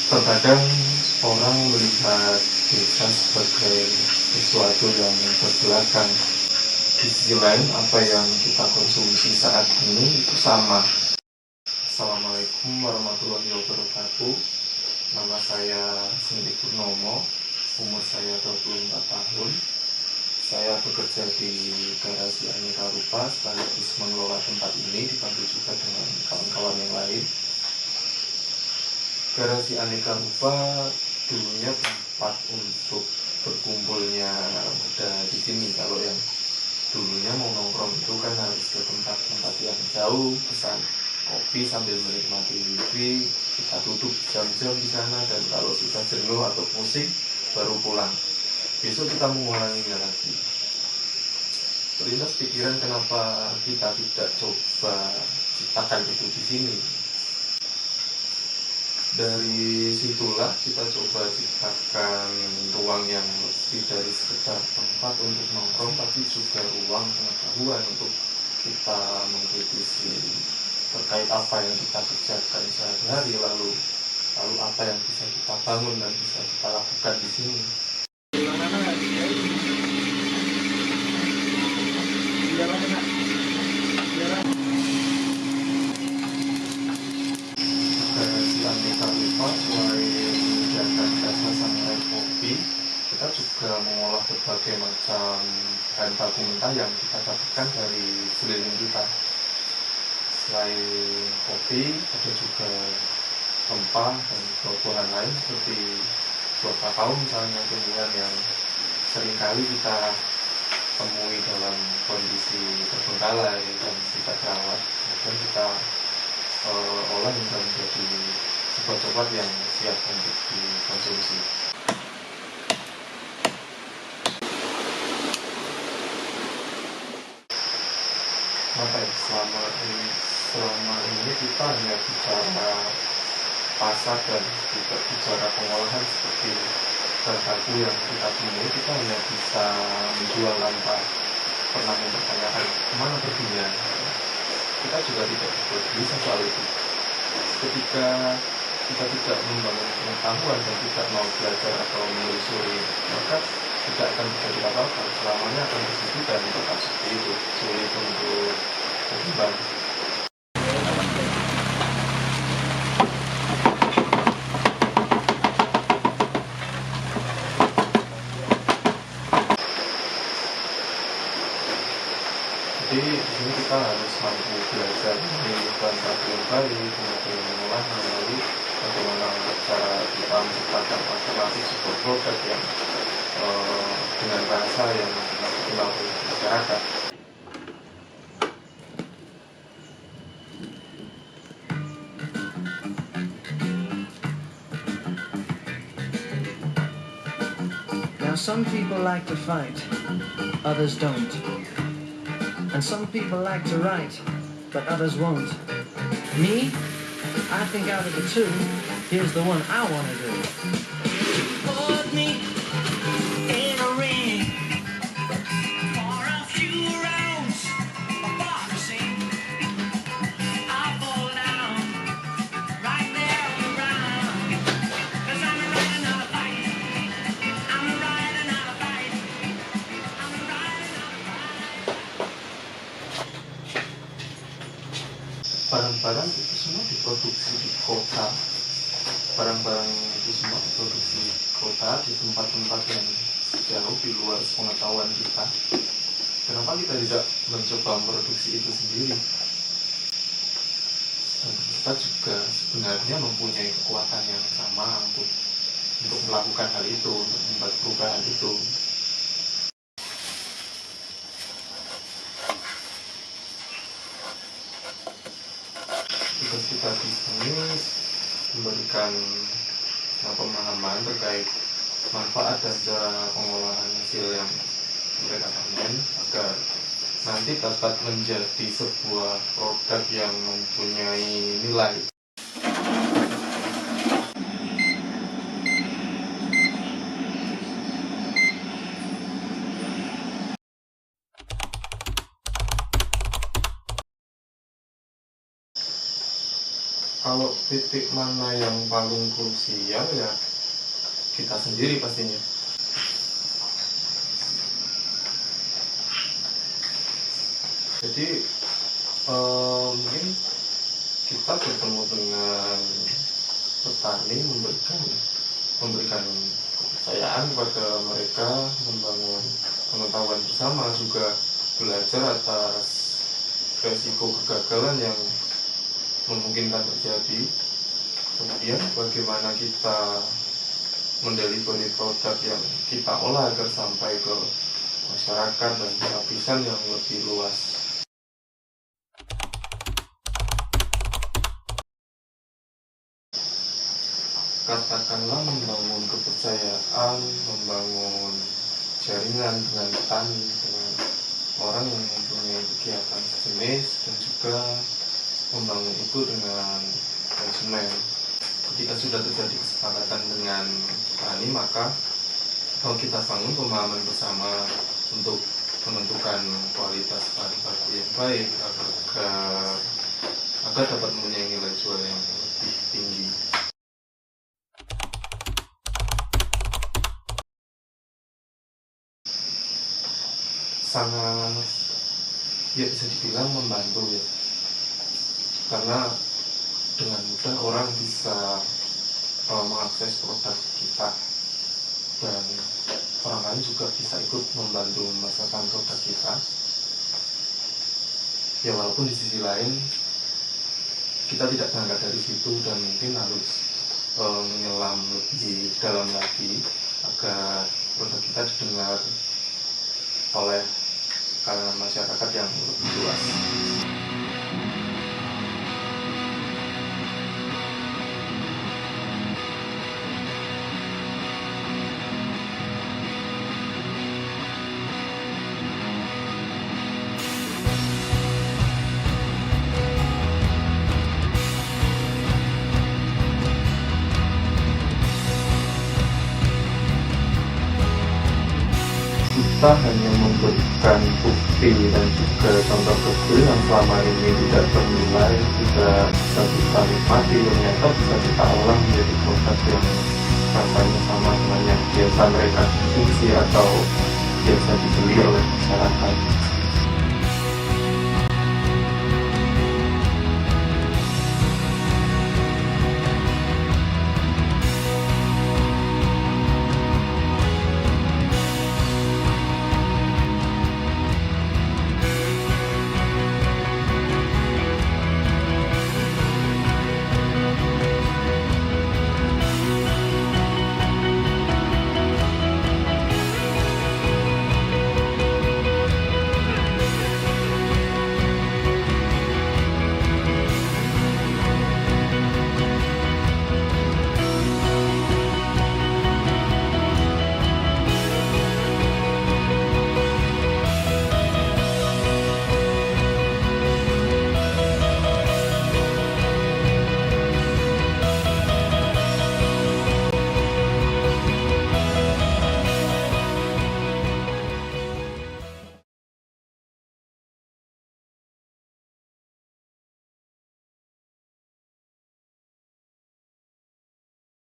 Terkadang orang melihat desa sebagai sesuatu yang terbelakang. Di sisi lain, apa yang kita konsumsi saat ini itu sama. Assalamualaikum warahmatullahi wabarakatuh. Nama saya Sindi Purnomo, umur saya 24 tahun. Saya bekerja di garasi Aneka Rupa sekaligus mengelola tempat ini, dibantu juga dengan kawan-kawan yang lain. Garasi Aneka Rupa dulunya tempat untuk berkumpulnya muda di sini. Kalau yang dulunya mau nongkrong itu kan harus ke tempat-tempat yang jauh, pesan kopi sambil menikmati wifi, kita duduk jam-jam di sana, dan kalau sudah jenuh atau pusing baru pulang. Besok kita mengulanginya lagi. Terlintas pikiran kenapa kita tidak coba ciptakan itu di sini. Dari situlah kita coba ciptakan ruang yang lebih dari sekedar tempat untuk nongkrong, tapi juga ruang pengetahuan untuk kita mengkritisi terkait apa yang kita kerjakan sehari-hari, lalu apa yang bisa kita bangun dan bisa kita lakukan di sini. Garasi Aneka Rupa selain menjaga jasa sangrai kopi, kita juga mengolah berbagai macam bahan baku mentah yang kita dapatkan dari sekeliling kita. Selain kopi, ada juga rempah dan buah-buahan lain seperti buah kakao misalnya, tumbuhan yang seringkali kita temui dalam kondisi terbengkalai dan tidak terawat. Kemudian kita olah hingga menjadi sebuah coklat yang siap untuk dikonsumsi. Maka selama ini kita hanya bicara pasar dan tidak bicara pengolahan seperti bahan baku yang kita temui. Kita hanya bisa menjual tanpa pernah mempertanyakan kemana perginya. Kita juga tidak bisa soal itu. Ketika kita tidak membangun pengetahuan dan tidak mau belajar atau menelusuri, maka tidak akan terjadi apa-apa. Selamanya akan di situ dan tetap seperti itu, sulit untuk berkembang. Jadi di sini kita harus mampu belajar memilih bahan baku yang baik, kemudian mengolahnya, lalu bagaimana cara kita menciptakan alternatif sebuah produk yang dengan rasa yang dikenal oleh masyarakat. Now some people like to fight, others don't. And some people like to write, but others won't. Me, I think out of the two, here's the one I want to do. Put me in a ring for a few rounds of boxing. I'll fall down right there on the ground. 'Cause I'm riding out a fight. I'm riding out a fight. I'm riding out a fight. Barang-barang itu semua diproduksi di kota. Barang-barang itu semua diproduksi di kota, di tempat-tempat yang jauh di luar pengetahuan kita. Kenapa kita tidak mencoba memproduksi itu sendiri? Dan kita juga sebenarnya mempunyai kekuatan yang sama untuk melakukan hal itu, untuk membuat perubahan itu. Tugas kita di sini memberikan pemahaman terkait manfaat dan cara pengolahan hasil yang mereka panen agar nanti dapat menjadi sebuah produk yang mempunyai nilai. Kalau titik mana yang paling krusial ya kita sendiri pastinya. Jadi mungkin kita bertemu dengan petani, memberikan kepercayaan kepada mereka, membangun pengetahuan bersama, juga belajar atas resiko kegagalan yang memungkinkan terjadi. Kemudian bagaimana kita mendelivery produk yang kita olah agar sampai ke masyarakat dan lapisan yang lebih luas. Katakanlah membangun kepercayaan, membangun jaringan dengan petani, dengan orang yang mempunyai kegiatan sejenis, dan juga membangun itu dengan konsumen. Ketika sudah terjadi kesepakatan dengan petani, maka kalau kita bangun pemahaman bersama untuk menentukan kualitas bahan baku yang baik agar dapat mempunyai nilai jual yang lebih tinggi. Sangat ya bisa dibilang membantu ya, karena dengan mudah orang bisa mengakses produk kita, dan orang lain juga bisa ikut membantu memasarkan produk kita. Ya walaupun di sisi lain kita tidak berangkat dari situ dan mungkin harus menyelam lebih dalam lagi agar produk kita didengar oleh kalangan masyarakat yang lebih luas. Kita hanya memberikan bukti dan juga contoh kecil yang selama ini tidak bernilai, tidak bisa kita nikmati, ternyata bisa kita olah menjadi produk yang rasanya sama dengan yang biasa mereka konsumsi atau biasa dibeli oleh masyarakat.